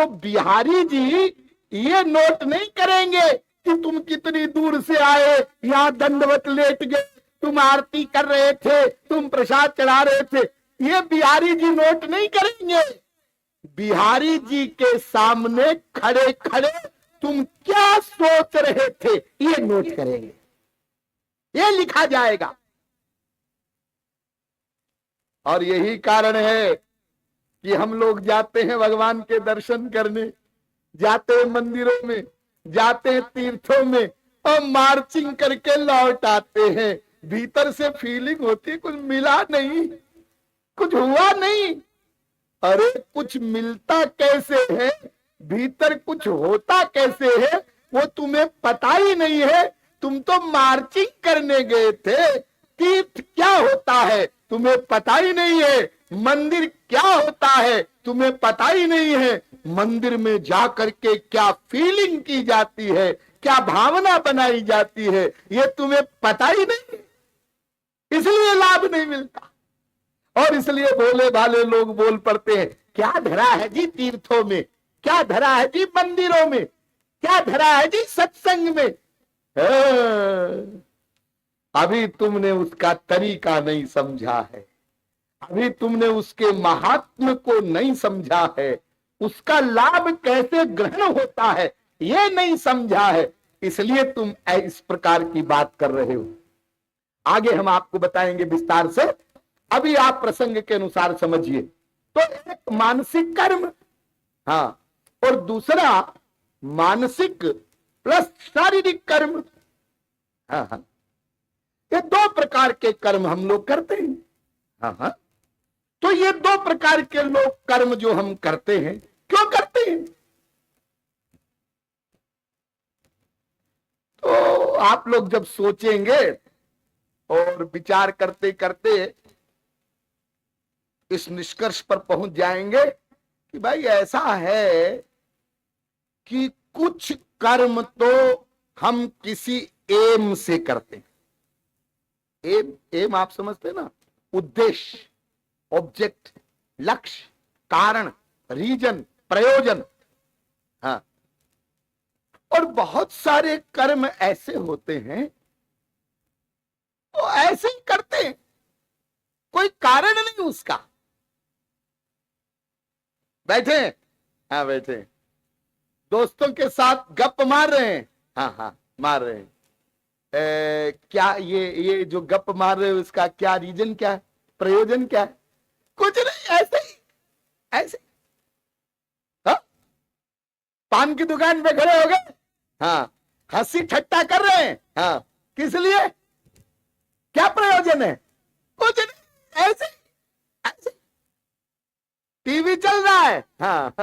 तो बिहारी जी ये नोट नहीं करेंगे कि तुम कितनी दूर से आए, यहाँ दंडवत लेट गए, तुम आरती कर रहे थे, तुम प्रसाद चढ़ा रहे थे। ये बिहारी जी नोट नहीं करेंगे। बिहारी जी के सामने खड़े खड़े तुम क्या सोच रहे थे ये नोट करेंगे, ये लिखा जाएगा। और यही कारण है कि हम लोग जाते हैं भगवान के दर्शन करने, जाते हैं मंदिरों में, जाते हैं तीर्थों में और मार्चिंग करके लौट आते हैं। भीतर से फीलिंग होती है कुछ मिला नहीं, कुछ हुआ नहीं। अरे कुछ मिलता कैसे है, भीतर कुछ होता कैसे है, वो तुम्हें पता ही नहीं है। तुम तो मार्चिंग करने गए थे। तीर्थ क्या होता है तुम्हें पता ही नहीं है, मंदिर क्या होता है तुम्हें पता ही नहीं है। मंदिर में जाकर के क्या फीलिंग की जाती है, क्या भावना बनाई जाती है, ये तुम्हें पता ही नहीं, इसलिए लाभ नहीं मिलता। और इसलिए भोले भाले लोग बोल पड़ते हैं, क्या धरा है जी तीर्थों में, क्या धरा है जी मंदिरों में, क्या धरा है जी सत्संग में। अभी तुमने उसका तरीका नहीं समझा है, अभी तुमने उसके महात्म्य को नहीं समझा है, उसका लाभ कैसे ग्रहण होता है ये नहीं समझा है, इसलिए तुम इस प्रकार की बात कर रहे हो। आगे हम आपको बताएंगे विस्तार से, अभी आप प्रसंग के अनुसार समझिए। तो एक मानसिक कर्म, हाँ, और दूसरा मानसिक प्लस शारीरिक कर्म। हाँ हाँ, ये दो प्रकार के कर्म हम लोग करते हैं। हाँ हाँ, तो ये दो प्रकार के लोग कर्म जो हम करते हैं, क्यों करते हैं? तो आप लोग जब सोचेंगे और विचार करते करते इस निष्कर्ष पर पहुंच जाएंगे कि भाई ऐसा है कि कुछ कर्म तो हम किसी एम से करते हैं। एम, एम आप समझते ना, उद्देश्य, ऑब्जेक्ट, लक्ष्य, कारण, रीजन, प्रयोजन। हाँ, और बहुत सारे कर्म ऐसे होते हैं वो ऐसे ही करते हैं, कोई कारण नहीं उसका। बैठे, हाँ बैठे, दोस्तों के साथ गप मार रहे हैं। हाँ हाँ मार रहे हैं। क्या ये जो गप मार रहे हो इसका क्या रीजन, क्या है, प्रयोजन क्या है? कुछ नहीं, ऐसे ही, ऐसे। हाँ? पान की दुकान पे खड़े हो गए, हाँ, हंसी ठट्टा कर रहे हैं। हाँ, किस लिए, क्या प्रयोजन है? कुछ नहीं, ऐसे ऐसे। टीवी चल रहा है, हाँ,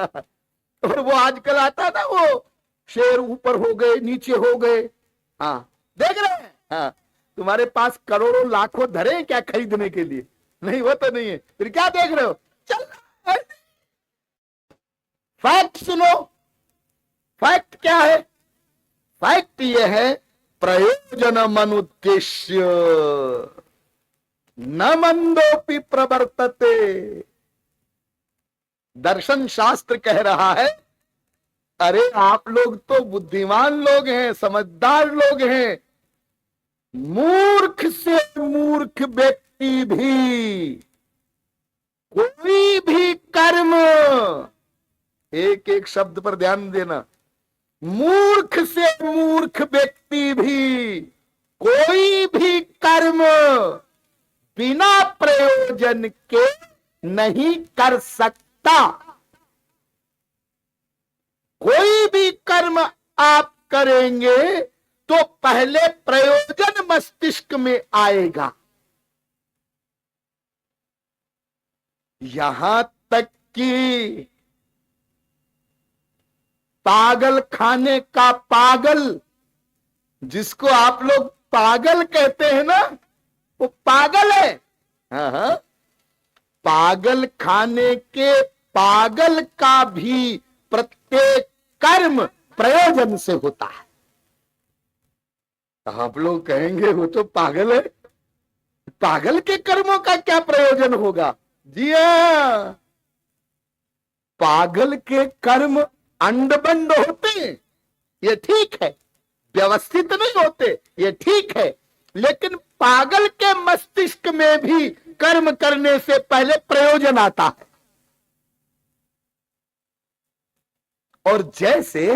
और वो आजकल आता है ना, वो शेर ऊपर हो गए, नीचे हो गए, हाँ, देख रहे हैं। हाँ, तुम्हारे पास करोड़ों लाखों धरे हैं क्या खरीदने के लिए? नहीं, वो तो नहीं है, फिर क्या देख रहे हो? चल रहा है। फैक्ट सुनो, फैक्ट क्या है? फैक्ट ये है, प्रयोजन मनुद्देश्य न मंदोपि प्रवर्तते। दर्शन शास्त्र कह रहा है, अरे आप लोग तो बुद्धिमान लोग हैं, समझदार लोग हैं, मूर्ख से मूर्ख व्यक्ति भी कोई भी कर्म, एक एक शब्द पर ध्यान देना, मूर्ख से मूर्ख व्यक्ति भी कोई भी कर्म बिना प्रयोजन के नहीं कर सकता। कोई भी कर्म आप करेंगे तो पहले प्रयोजन मस्तिष्क में आएगा। यहां तक कि पागल खाने का पागल, जिसको आप लोग पागल कहते हैं ना, वो पागल है। हाँ हाँ, पागल खाने के पागल का भी प्रत्येक कर्म प्रयोजन से होता है। आप लोग कहेंगे वो तो पागल है, पागल के कर्मों का क्या प्रयोजन होगा? जी हाँ, पागल के कर्म अंड-बंड होते हैं, ये ठीक है, व्यवस्थित नहीं होते, ये ठीक है, लेकिन पागल के मस्तिष्क में भी कर्म करने से पहले प्रयोजन आता है। और जैसे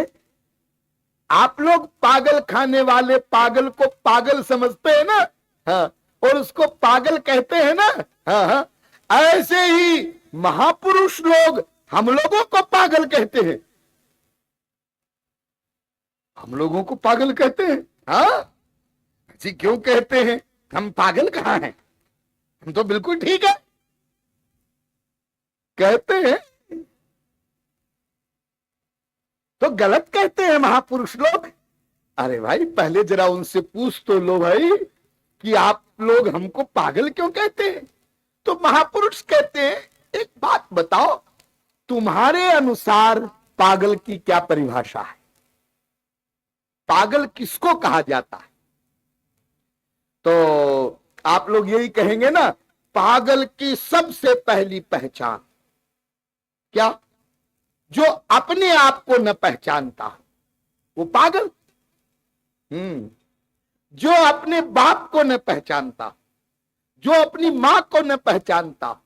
आप लोग पागल खाने वाले पागल को पागल समझते हैं ना, हाँ, और उसको पागल कहते हैं ना, हाँ हाँ, ऐसे ही महापुरुष लोग हम लोगों को पागल कहते हैं, हम लोगों को पागल कहते हैं। हाँ जी, क्यों कहते हैं? हम पागल कहाँ हैं? हम तो बिल्कुल ठीक है, कहते हैं तो गलत कहते हैं महापुरुष लोग। अरे भाई, पहले जरा उनसे पूछ तो लो भाई कि आप लोग हमको पागल क्यों कहते हैं? तो महापुरुष कहते हैं, एक बात बताओ, तुम्हारे अनुसार पागल की क्या परिभाषा है? पागल किसको कहा जाता है? तो आप लोग यही कहेंगे ना, पागल की सबसे पहली पहचान क्या? जो अपने आप को न पहचानता हो वो पागल। जो अपने बाप को न पहचानता हो, जो अपनी मां को न पहचानता हो,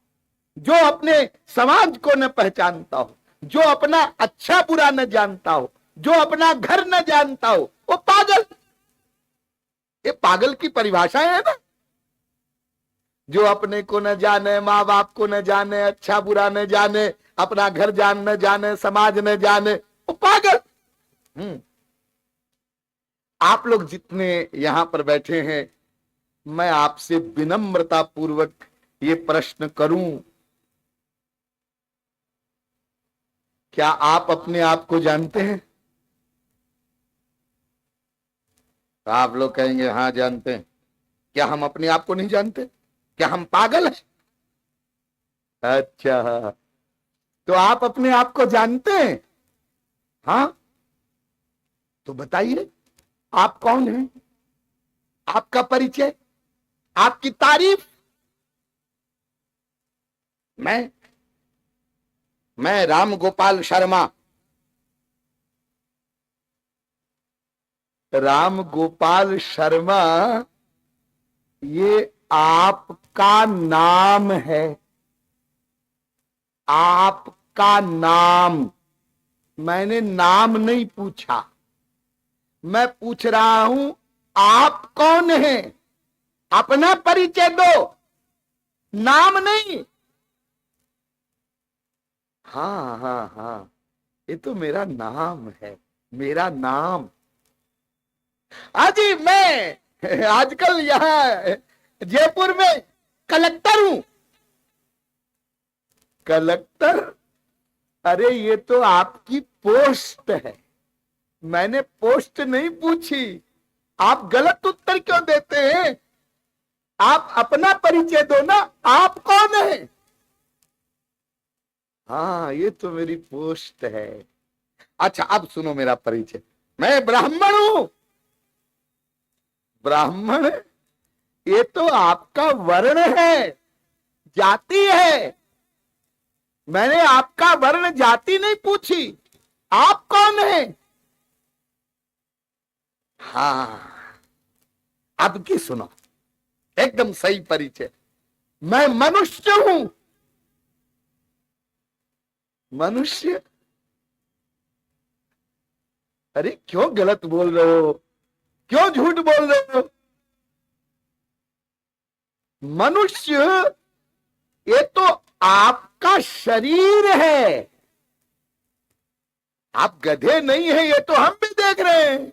जो अपने समाज को न पहचानता हो, जो अपना अच्छा बुरा न जानता हो, जो अपना घर न जानता हो, वो पागल। ये पागल की परिभाषा है ना। जो अपने को न जाने, माँ बाप को न जाने, अच्छा बुरा न जाने, अपना घर जान न जाने, समाज न जाने, वो पागल। आप लोग जितने यहां पर बैठे हैं, मैं आपसे विनम्रता पूर्वक ये प्रश्न करूं, क्या आप अपने आप को जानते हैं? आप लोग कहेंगे हाँ जानते हैं। क्या हम अपने आप को नहीं जानते? क्या हम पागल हैं? अच्छा, तो आप अपने आप को जानते हैं? हाँ, तो बताइए आप कौन हैं, आपका परिचय, आपकी तारीफ। मैं राम गोपाल शर्मा। राम गोपाल शर्मा ये आपका नाम है, आपका नाम। मैंने नाम नहीं पूछा, मैं पूछ रहा हूं आप कौन हैं? अपना परिचय दो, नाम नहीं। हाँ हाँ हाँ, ये तो मेरा नाम है, मेरा नाम। हाजी, मैं आजकल यहाँ जयपुर में कलेक्टर हूं। कलेक्टर? अरे ये तो आपकी पोस्ट है, मैंने पोस्ट नहीं पूछी। आप गलत उत्तर क्यों देते हैं? आप अपना परिचय दो ना, आप कौन है? हाँ, ये तो मेरी पोस्ट है। अच्छा, अब सुनो मेरा परिचय। मैं ब्राह्मण हूं। ब्राह्मण? ये तो आपका वर्ण है, जाति है। मैंने आपका वर्ण जाति नहीं पूछी, आप कौन है? हाँ, अब की सुनो, एकदम सही परिचय। मैं मनुष्य हूं। मनुष्य? अरे क्यों गलत बोल रहे हो, क्यों झूठ बोल रहे हो? मनुष्य ये तो आपका शरीर है। आप गधे नहीं है, ये तो हम भी देख रहे हैं,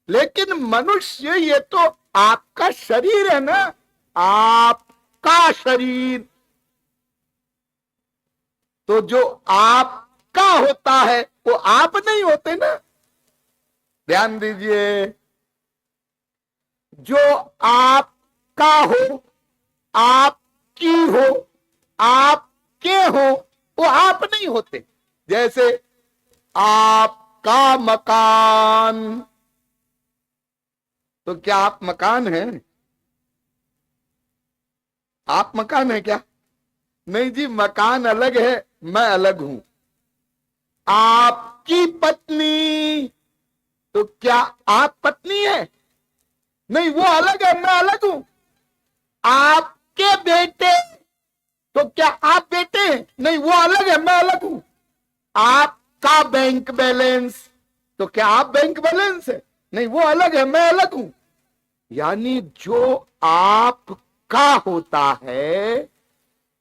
लेकिन मनुष्य ये तो आपका शरीर है ना, आपका शरीर। तो जो आपका होता है वो आप नहीं होते ना। ध्यान दीजिए, जो आपका हो, आपकी हो, आपके हो, वो आप नहीं होते। जैसे आपका मकान, तो क्या आप मकान हैं? आप मकान है क्या? नहीं जी, मकान अलग है मैं अलग हूं। आपकी पत्नी, तो क्या आप पत्नी है? नहीं, वो अलग है, मैं अलग हूं। आपके बेटे, तो क्या आप बेटे हैं? नहीं, वो अलग है, मैं अलग हूं। आपका बैंक बैलेंस, तो क्या आप बैंक बैलेंस है? नहीं, वो अलग है, मैं अलग हूं। यानी जो आपका होता है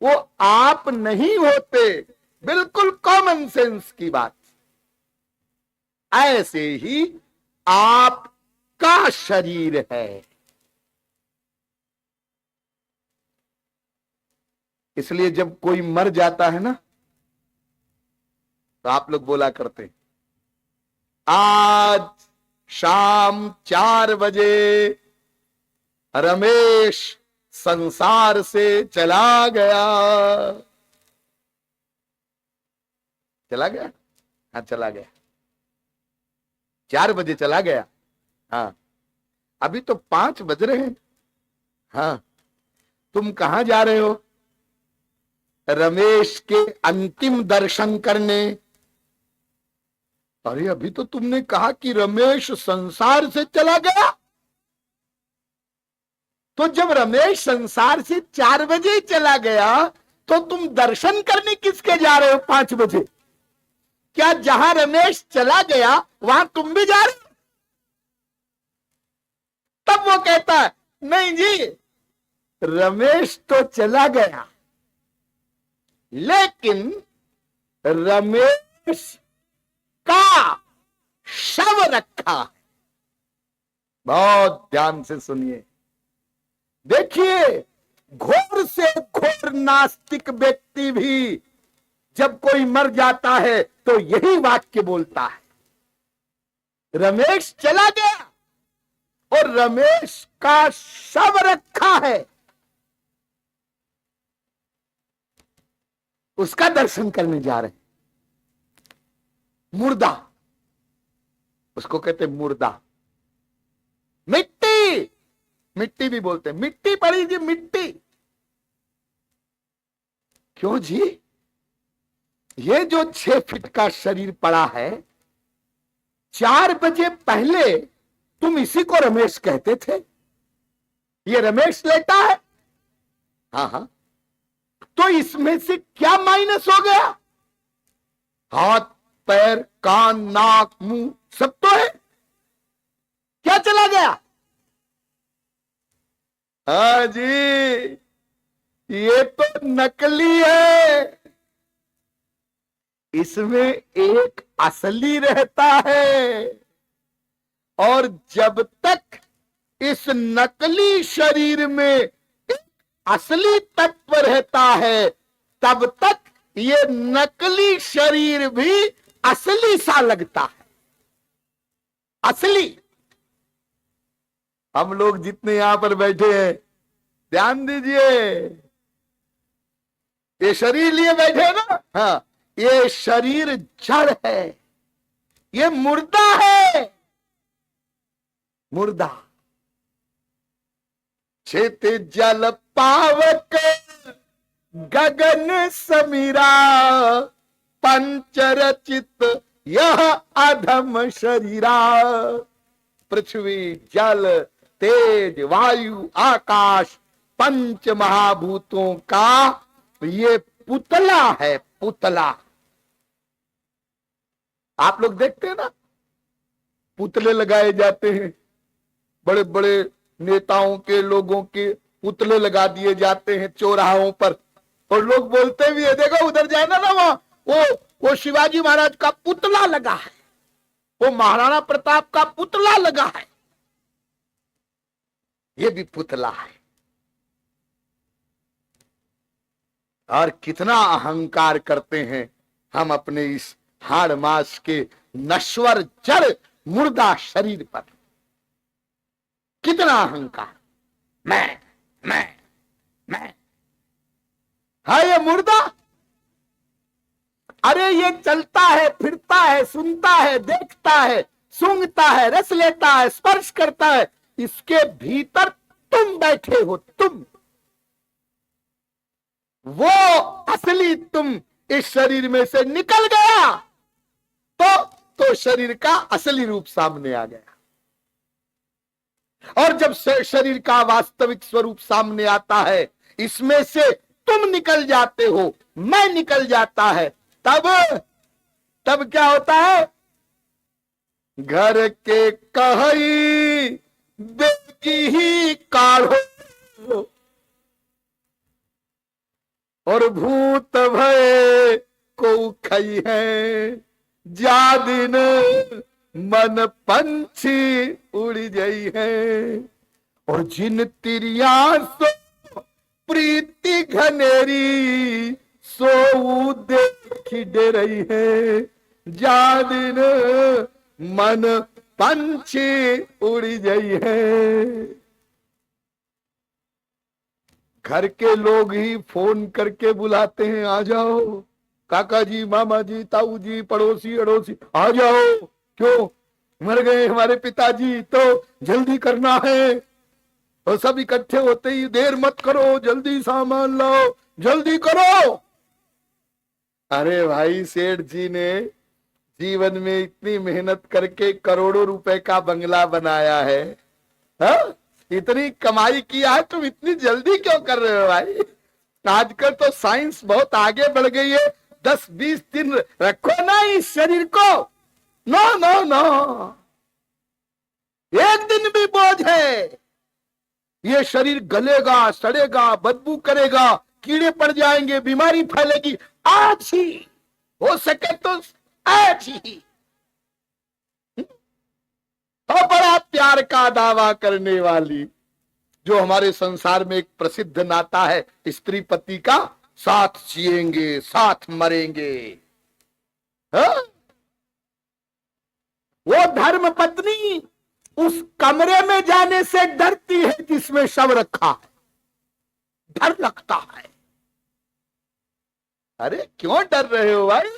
वो आप नहीं होते। बिल्कुल कॉमन सेंस की बात। ऐसे ही आपका शरीर है। इसलिए जब कोई मर जाता है ना, तो आप लोग बोला करते हैं, आज शाम 4 बजे रमेश संसार से चला गया। चला गया? हाँ, चला गया। 4 बजे चला गया। हाँ, अभी तो 5 बज रहे हैं। हाँ, तुम कहां जा रहे हो? रमेश के अंतिम दर्शन करने। अरे, अभी तो तुमने कहा कि रमेश संसार से चला गया। तो जब रमेश संसार से 4 बजे ही चला गया, तो तुम दर्शन करने किसके जा रहे हो 5 बजे? क्या जहां रमेश चला गया वहां तुम भी जा रहे हो? तब वो कहता है, नहीं जी, रमेश तो चला गया, लेकिन रमेश का शव रखा है। बहुत ध्यान से सुनिए। देखिए, घोर से घोर नास्तिक व्यक्ति भी जब कोई मर जाता है तो यही वाक्य बोलता है, रमेश चला गया और रमेश का शव रखा है। उसका दर्शन करने जा रहे हैं। मुर्दा, उसको कहते मुर्दा। मिट्टी, मिट्टी भी बोलते हैं, मिट्टी पड़ी जी, मिट्टी। क्यों जी? ये जो 6 फीट का शरीर पड़ा है, 4 बजे पहले तुम इसी को रमेश कहते थे। ये रमेश लेटा है। हाँ हाँ, तो इसमें से क्या माइनस हो गया? हाथ, पैर, कान, नाक, मुंह सब तो है। क्या चला गया? हाँ जी, ये तो नकली है, इसमें एक असली रहता है। और जब तक इस नकली शरीर में एक असली तत्व रहता है, तब तक ये नकली शरीर भी असली सा लगता है। असली। हम लोग जितने यहां पर बैठे हैं, ध्यान दीजिए, ये शरीर लिए बैठे हैं ना। हाँ, ये शरीर जड़ है, ये मुर्दा है, मुर्दा। छित जल पावक गगन समीरा, पंचरचित यह अधम शरीरा। पृथ्वी, जल, तेज, वायु, आकाश, पंच महाभूतों का ये पुतला है, पुतला। आप लोग देखते हैं ना, पुतले लगाए जाते हैं, बड़े बड़े नेताओं के, लोगों के पुतले लगा दिए जाते हैं चौराहों पर। और लोग बोलते भी है, देखो उधर जाना ना, वहां वो शिवाजी महाराज का पुतला लगा है, वो महाराणा प्रताप का पुतला लगा है। ये भी पुतला है। और कितना अहंकार करते हैं हम अपने इस हाड़ मास के नश्वर जड़ मुर्दा शरीर पर। कितना अहंकार। मैं हाँ, ये मुर्दा। अरे, ये चलता है, फिरता है, सुनता है, देखता है, सूंघता है, रस लेता है, स्पर्श करता है। इसके भीतर तुम बैठे हो, तुम, वो असली तुम इस शरीर में से निकल गया तो शरीर का असली रूप सामने आ गया। और जब शरीर का वास्तविक स्वरूप सामने आता है, इसमें से तुम निकल जाते हो, मैं निकल जाता है, तब क्या होता है? घर के कहई बेगी ही काढ़ो और भूत भय को खई है, जा दिन मन पंछी उड़ गई है। और जिन तिरिया सो प्रीति घनेरी, सो देखी डे रही है, जा दिन मन पंछी उड़ गई है। घर के लोग ही फोन करके बुलाते हैं, आ जाओ काका जी, मामा जी, ताऊ जी, पड़ोसी अड़ोसी, आ जाओ। क्यों? मर गए हमारे पिताजी, तो जल्दी करना है। और सब इकट्ठे होते ही, देर मत करो, जल्दी सामान लाओ, जल्दी करो। अरे भाई, सेठ जी ने जीवन में इतनी मेहनत करके करोड़ों रुपए का बंगला बनाया है, हा? इतनी कमाई किया है, तुम इतनी जल्दी क्यों कर रहे हो भाई? आजकल तो साइंस बहुत आगे बढ़ गई है, 10-20 दिन रखो ना इस शरीर को। नो नो नो, एक दिन भी बोझ है। ये शरीर गलेगा, सड़ेगा, बदबू करेगा, कीड़े पड़ जाएंगे, बीमारी फैलेगी। आज ही हो सके तो आज ही। तो बड़ा प्यार का दावा करने वाली, जो हमारे संसार में एक प्रसिद्ध नाता है स्त्री पति का, साथ जिएंगे साथ मरेंगे। हा? वो धर्म पत्नी उस कमरे में जाने से डरती है जिसमें शव रखा है, डर लगता है। अरे क्यों डर रहे हो भाई?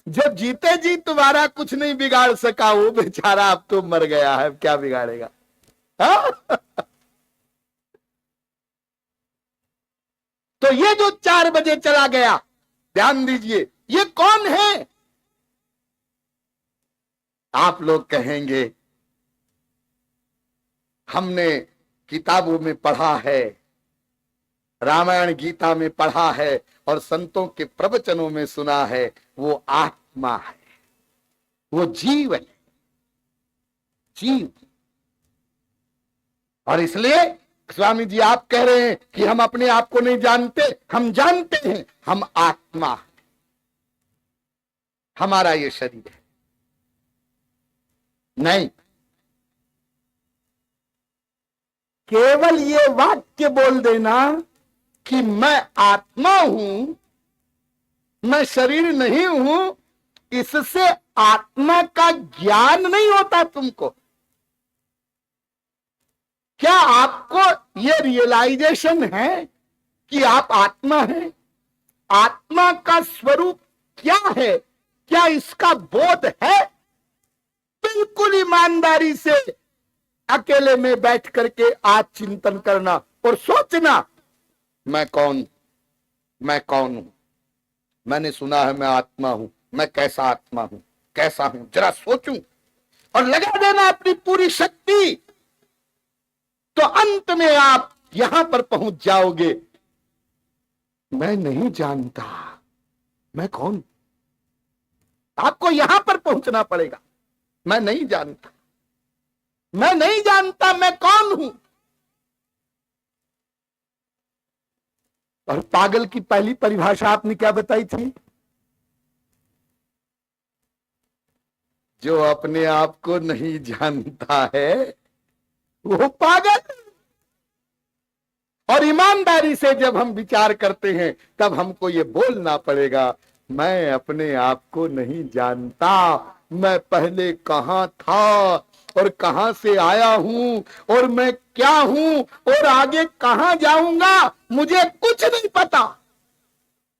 जब जीते जी तुम्हारा कुछ नहीं बिगाड़ सका वो बेचारा अब तो मर गया है, क्या बिगाड़ेगा? तो ये जो 4 बजे चला गया, ध्यान दीजिए, ये कौन है? आप लोग कहेंगे हमने किताबों में पढ़ा है, रामायण गीता में पढ़ा है और संतों के प्रवचनों में सुना है, वो आत्मा है, वो जीव है, जीव। और इसलिए स्वामी जी आप कह रहे हैं कि हम अपने आप को नहीं जानते, हम जानते हैं, हम आत्मा है, हमारा ये शरीर है। नहीं, केवल ये वाक्य बोल देना कि मैं आत्मा हूं, मैं शरीर नहीं हूं, इससे आत्मा का ज्ञान नहीं होता तुमको। क्या आपको ये रियलाइजेशन है कि आप आत्मा हैं? आत्मा का स्वरूप क्या है? क्या इसका बोध है? बिल्कुल ईमानदारी से अकेले में बैठ करके आज चिंतन करना और सोचना, मैं कौन, मैं कौन हूं? मैंने सुना है मैं आत्मा हूं, मैं कैसा आत्मा हूं, कैसा हूं, जरा सोचूं और लगा देना अपनी पूरी शक्ति, तो अंत में आप यहां पर पहुंच जाओगे। मैं नहीं जानता मैं कौन, आपको यहां पर पहुंचना पड़ेगा। मैं नहीं जानता, मैं नहीं जानता मैं कौन हूं। और पागल की पहली परिभाषा आपने क्या बताई थी? जो अपने आप को नहीं जानता है वो पागल। और ईमानदारी से जब हम विचार करते हैं तब हमको ये बोलना पड़ेगा, मैं अपने आप को नहीं जानता, मैं पहले कहां था और कहां से आया हूं और मैं क्या हूं और आगे कहां जाऊंगा, मुझे कुछ नहीं पता।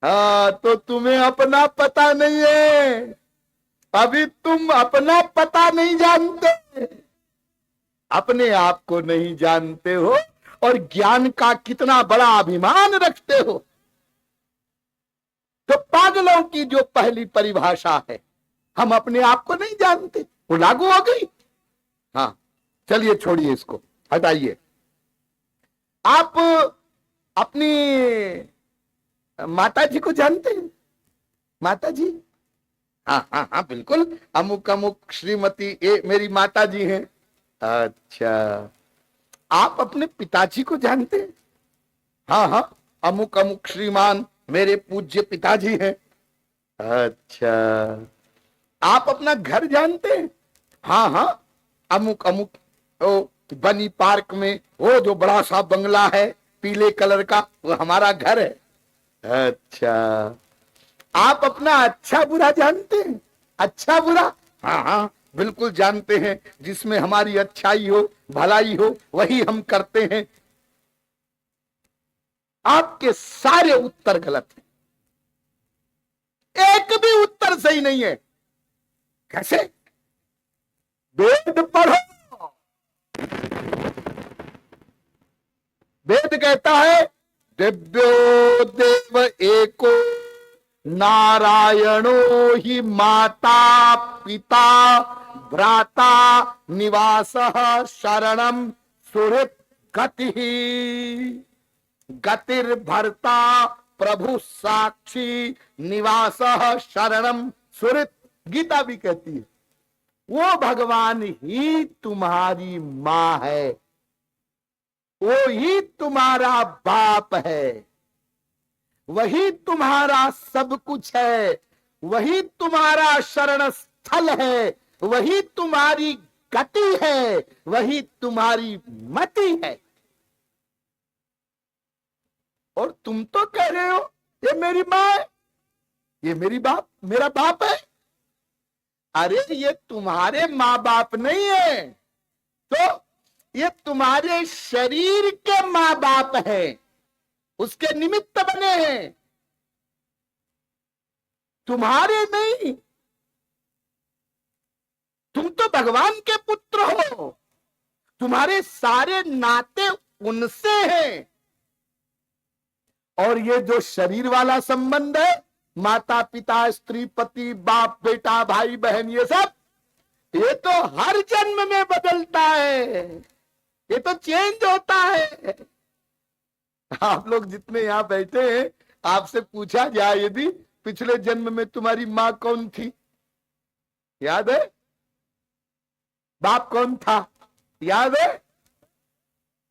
हाँ, तो तुम्हें अपना पता नहीं है, अभी तुम अपना पता नहीं जानते, अपने आप को नहीं जानते हो और ज्ञान का कितना बड़ा अभिमान रखते हो। तो पागलों की जो पहली परिभाषा है, हम अपने आप को नहीं जानते, वो लागू हो गई। हाँ, चलिए छोड़िए इसको, हटाइए। आप अपनी माता जी को जानते हैं? माता जी, हाँ हाँ हाँ बिल्कुल, अमुक अमुक श्रीमती ए मेरी माता जी हैं। अच्छा, आप अपने पिताजी को जानते हैं? हाँ हाँ, अमुक अमुक श्रीमान मेरे पूज्य पिताजी हैं। अच्छा, आप अपना घर जानते हैं? हाँ हाँ, अमुक अमुक ओ बनी पार्क में वो जो बड़ा सा बंगला है पीले कलर का, वो हमारा घर है। अच्छा, आप अपना अच्छा बुरा जानते हैं? अच्छा बुरा, हाँ हाँ बिल्कुल जानते हैं, जिसमें हमारी अच्छाई हो भलाई हो वही हम करते हैं। आपके सारे उत्तर गलत हैं, एक भी उत्तर सही नहीं है। कैसे? वेद पढ़ो, वेद कहता है दिव्यो देव एको नारायणो ही माता पिता भ्राता निवासः शरणम सुहृत् गतिः गतिर्भर्ता प्रभु साक्षी निवासः शरणम सुहृत्। गीता भी कहती है वो भगवान ही तुम्हारी मां है, वो ही तुम्हारा बाप है, वही तुम्हारा सब कुछ है, वही तुम्हारा शरण स्थल है, वही तुम्हारी गति है, वही तुम्हारी मति है। और तुम तो कह रहे हो ये मेरी मां है, ये मेरा बाप है। अरे ये तुम्हारे माँ बाप नहीं है, तो ये तुम्हारे शरीर के माँ बाप हैं, उसके निमित्त बने हैं, तुम्हारे नहीं। तुम तो भगवान के पुत्र हो, तुम्हारे सारे नाते उनसे हैं। और ये जो शरीर वाला संबंध है, माता पिता स्त्री पति बाप बेटा भाई बहन, ये सब, ये तो हर जन्म में बदलता है, ये तो चेंज होता है। आप लोग जितने यहां बैठे हैं, आपसे पूछा जाए यदि पिछले जन्म में तुम्हारी मां कौन थी, याद है? बाप कौन था, याद है?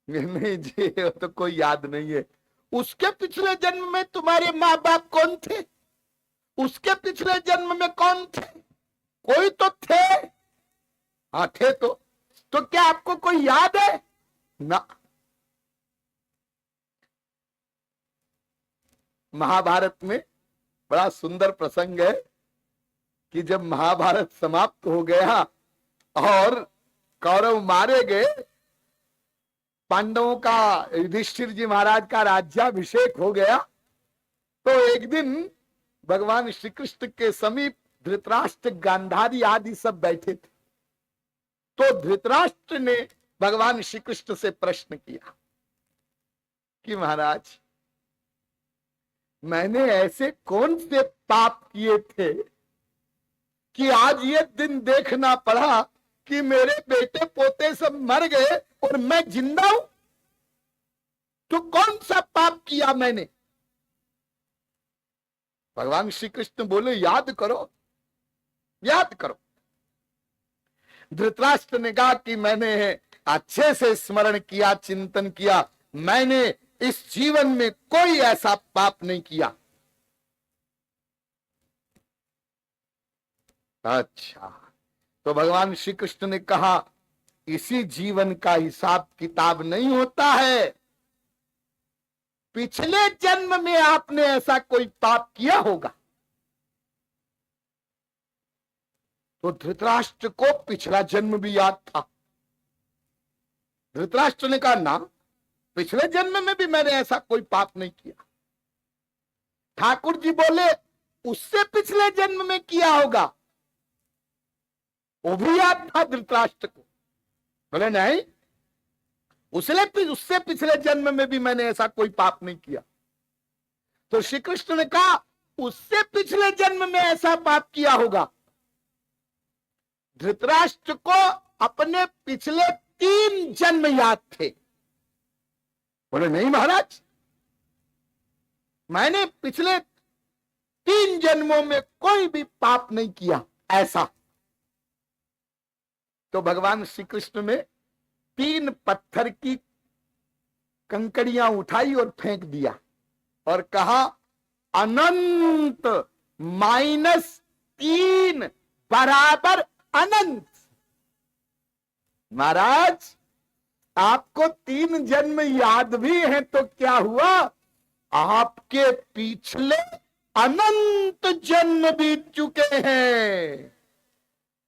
नहीं जी, तो कोई याद नहीं है। उसके पिछले जन्म में तुम्हारे माँ बाप कौन थे? उसके पिछले जन्म में कौन थे? कोई तो थे। हाँ थे, तो क्या आपको कोई याद है ना? महाभारत में बड़ा सुंदर प्रसंग है कि जब महाभारत समाप्त हो गया और कौरव मारे गए, पांडवों का, युधिष्ठिर जी महाराज का राज्याभिषेक हो गया, तो एक दिन भगवान श्री कृष्ण के समीप धृतराष्ट्र गांधारी आदि सब बैठे थे। तो धृतराष्ट्र ने भगवान श्री कृष्ण से प्रश्न किया कि महाराज, मैंने ऐसे कौन से पाप किए थे कि आज ये दिन देखना पड़ा कि मेरे बेटे पोते सब मर गए और मैं जिंदा हूं? तो कौन सा पाप किया मैंने? भगवान श्री कृष्ण बोले, याद करो, याद करो। धृतराष्ट्र ने कहा कि मैंने अच्छे से स्मरण किया, चिंतन किया, मैंने इस जीवन में कोई ऐसा पाप नहीं किया। अच्छा, तो भगवान श्री कृष्ण ने कहा, इसी जीवन का हिसाब किताब नहीं होता है, पिछले जन्म में आपने ऐसा कोई पाप किया होगा। तो धृतराष्ट्र को पिछला जन्म भी याद था। धृतराष्ट्र ने कहा, ना, पिछले जन्म में भी मैंने ऐसा कोई पाप नहीं किया। ठाकुर जी बोले, उससे पिछले जन्म में किया होगा, वो भी याद था धृतराष्ट्र को। बोले नहीं, उससे पिछले जन्म में भी मैंने ऐसा कोई पाप नहीं किया। तो श्री कृष्ण ने कहा, उससे पिछले जन्म में ऐसा पाप किया होगा। धृतराष्ट्र को अपने पिछले 3 जन्म याद थे। बोले नहीं महाराज, मैंने पिछले 3 जन्मों में कोई भी पाप नहीं किया ऐसा। तो भगवान श्री कृष्ण ने 3 पत्थर की कंकड़ियां उठाई और फेंक दिया और कहा अनंत -3 बराबर अनंत। महाराज आपको 3 जन्म याद भी हैं तो क्या हुआ, आपके पिछले अनंत जन्म बीत चुके हैं।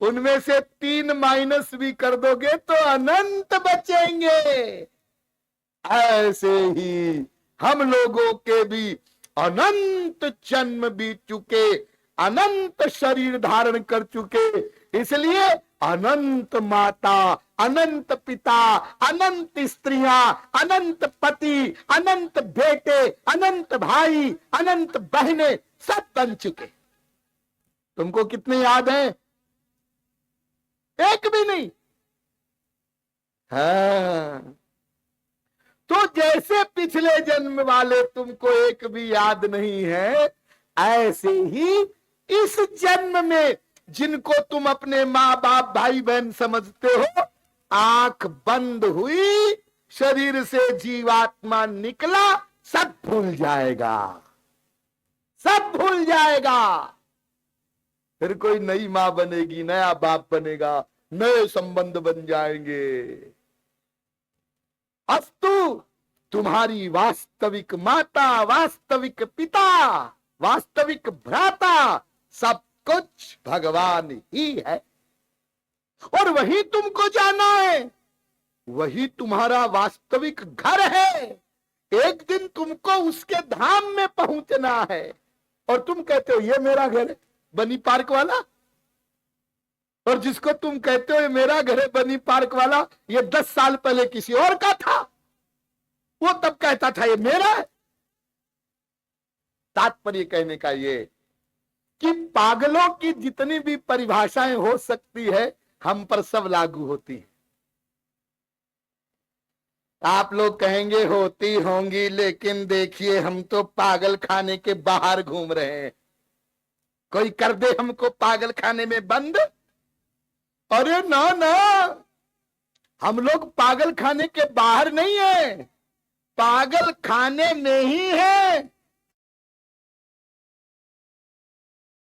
उनमें से 3 माइनस भी कर दोगे तो अनंत बचेंगे। ऐसे ही हम लोगों के भी अनंत जन्म बीत चुके, अनंत शरीर धारण कर चुके। इसलिए अनंत माता, अनंत पिता, अनंत स्त्रियां, अनंत पति, अनंत बेटे, अनंत भाई, अनंत बहनें सब बन चुके। तुमको कितने याद हैं? एक भी नहीं। हाँ, तो जैसे पिछले जन्म वाले तुमको एक भी याद नहीं है, ऐसे ही इस जन्म में जिनको तुम अपने माँ बाप भाई बहन समझते हो, आंख बंद हुई, शरीर से जीवात्मा निकला, सब भूल जाएगा, सब भूल जाएगा। फिर कोई नई माँ बनेगी, नया बाप बनेगा, नए संबंध बन जाएंगे। अस्तु तुम्हारी वास्तविक माता, वास्तविक पिता, वास्तविक भ्राता सब कुछ भगवान ही है और वही तुमको जाना है, वही तुम्हारा वास्तविक घर है। एक दिन तुमको उसके धाम में पहुंचना है और तुम कहते हो ये मेरा घर है बनी पार्क वाला, और जिसको तुम कहते हो ये मेरा घर है बनी पार्क वाला, ये 10 साल पहले किसी और का था, वो तब कहता था ये मेरा है। तात्पर्य कहने का ये कि पागलों की जितनी भी परिभाषाएं हो सकती है हम पर सब लागू होती है। आप लोग कहेंगे होती होंगी, लेकिन देखिए हम तो पागल खाने के बाहर घूम रहे हैं। कोई कर दे हमको पागल खाने में बंद? अरे ना ना, हम लोग पागल खाने के बाहर नहीं है, पागल खाने में ही है।